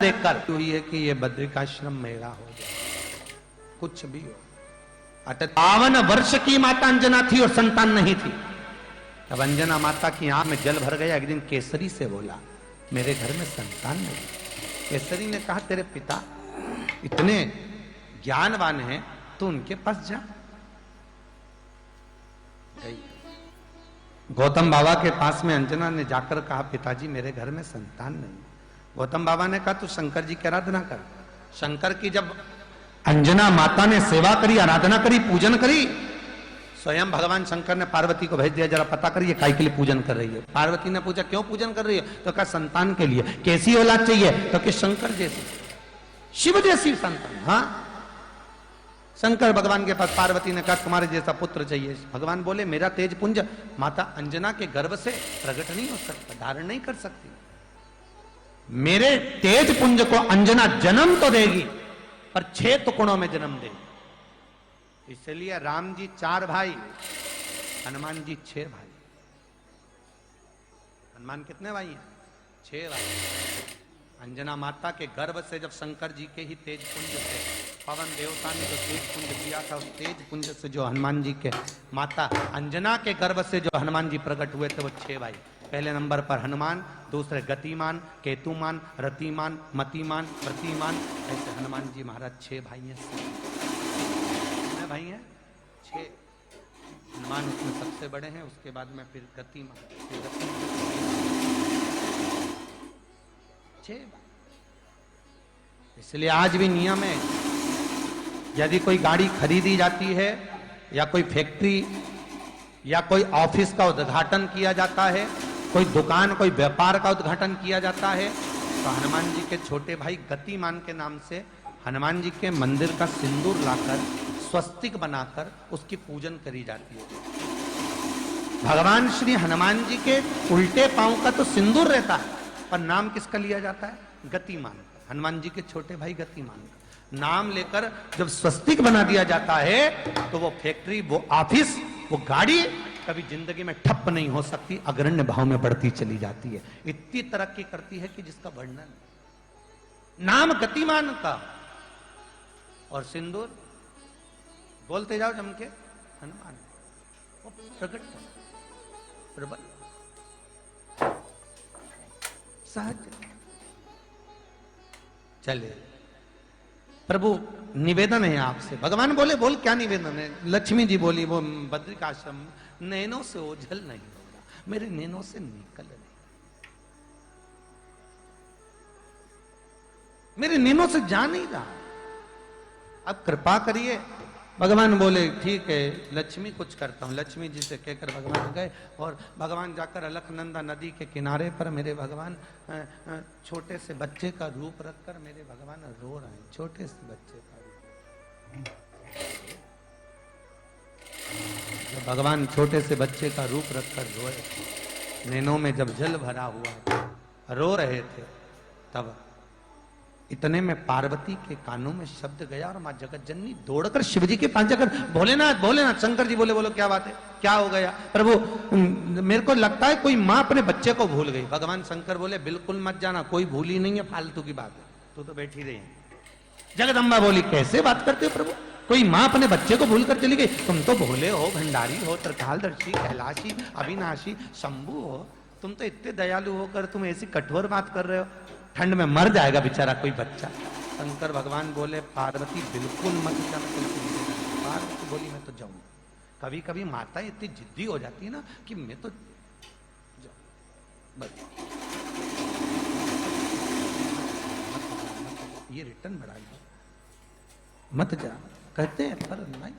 देखकर हुई है कि ये बद्रिकाश्रम मेरा हो जाए, कुछ भी हो। 58 वर्ष की माता अंजना थी और संतान नहीं थी। अब अंजना माता की आंख में जल भर गया। एक दिन केसरी से बोला, मेरे घर में संतान नहीं। केसरी ने कहा, तेरे पिता इतने ज्ञानवान हैं, तू उनके पास जा। गौतम बाबा के पास में अंजना ने जाकर कहा, पिताजी मेरे घर में संतान नहीं। गौतम बाबा ने कहा, तू शंकर जी की आराधना कर। शंकर की जब अंजना माता ने सेवा करी, आराधना करी, पूजन करी, स्वयं भगवान शंकर ने पार्वती को भेज दिया, जरा पता करिए काय के लिए पूजन कर रही है। पार्वती ने पूछा, क्यों पूजन कर रही है? तो कहा, संतान के लिए। कैसी औलाद चाहिए? तो कि शंकर जैसी, शिव जैसी संतान। हाँ, शंकर भगवान के पास, पार्वती ने कहा, तुम्हारे जैसा पुत्र चाहिए। भगवान बोले, मेरा तेज पुंज माता अंजना के गर्भ से प्रकट नहीं हो सकता, धारण नहीं कर सकती। मेरे तेज पुंज को अंजना जन्म तो देगी, पर 6 टुकड़ों में जन्म देगी। इसलिए राम जी 4 भाई, हनुमान जी 6 भाई। हनुमान कितने भाई हैं? 6 भाई। अंजना माता के गर्भ से जब शंकर जी के ही तेज पुंज से पवन देवता ने जो तेज पुंज दिया था, उस तेज पुंज से जो हनुमान जी के माता अंजना के गर्भ से जो हनुमान जी प्रकट हुए थे, वो 6 भाई। पहले नंबर पर हनुमान, दूसरे गतिमान, केतुमान, रतिमान, मतिमान, प्रतिमान। ऐसे हनुमान जी महाराज 6 भाई हैं। कितने भाई हैं? 6। हनुमान उसमें सबसे बड़े हैं, उसके बाद में फिर गतिमान, फिर इसलिए आज भी नियम है, यदि कोई गाड़ी खरीदी जाती है या कोई फैक्ट्री या कोई ऑफिस का उद्घाटन किया जाता है, कोई दुकान, कोई व्यापार का उद्घाटन किया जाता है, तो हनुमान जी के छोटे भाई गतिमान के नाम से हनुमान जी के मंदिर का सिंदूर लाकर स्वस्तिक बनाकर उसकी पूजन करी जाती है। भगवान श्री हनुमान जी के उल्टे पांव का तो सिंदूर रहता है, पर नाम किसका लिया जाता है? गतिमान। हनुमान जी के छोटे भाई गतिमान का नाम लेकर जब स्वस्तिक बना दिया जाता है, तो वो फैक्ट्री, वो ऑफिस, वो गाड़ी कभी जिंदगी में ठप नहीं हो सकती, अग्रण्य भाव में बढ़ती चली जाती है। इतनी तरक्की करती है कि जिसका वर्णन। नाम गतिमान का और सिंदूर, बोलते जाओ जम के, हनुमान वो प्रकट प्रबल सहज। चले प्रभु, निवेदन है आपसे। भगवान बोले, बोल क्या निवेदन है? लक्ष्मी जी बोली, वो बद्रिकाश्रम नैनों से ओझल नहीं होगा, मेरे नैनों से निकल नहीं, मेरे नैनों से जा नहीं रहा, अब कृपा करिए। भगवान बोले, ठीक है लक्ष्मी, कुछ करता हूं। लक्ष्मी जी से कहकर भगवान गए और भगवान जाकर अलकनंदा नदी के किनारे पर मेरे भगवान छोटे से बच्चे का रूप रखकर मेरे भगवान रो रहे हैं। छोटे से बच्चे का रूप, जब भगवान छोटे से बच्चे का रूप रखकर रोए, नैनों में जब जल भरा हुआ रो रहे थे, तब इतने में पार्वती के कानों में शब्द गया और मां जगत जननी दौड़कर शिवजी के पास जाकर, भोलेनाथ भोलेनाथ। शंकर जी बोले, बोलो क्या बात है, क्या हो गया? प्रभु मेरे को लगता है कोई मां अपने बच्चे को भूल गई। भगवान शंकर बोले, बिल्कुल मत जाना, कोई भूली नहीं है, फालतू की बात है, तू तो बैठी रही है। जगदम्बा बोली, कैसे बात करते हो प्रभु, कोई मां अपने बच्चे को भूल कर चली गई? तुम तो भोले हो, भंडारी हो, त्रिकालदर्शी, कैलाशी, अविनाशी, शंभु हो, तुम तो इतने दयालु होकर तुम ऐसी कठोर बात कर रहे हो, ठंड में मर जाएगा बेचारा कोई बच्चा। शंकर भगवान बोले, पार्वती बिल्कुल मत जा। पार्वती बोली, मैं तो जाऊंगा। कभी कभी माता इतनी जिद्दी हो जाती है ना कि मैं तो बस ये रिटर्न बढ़ा, मत जा कहते हैं, पर नहीं।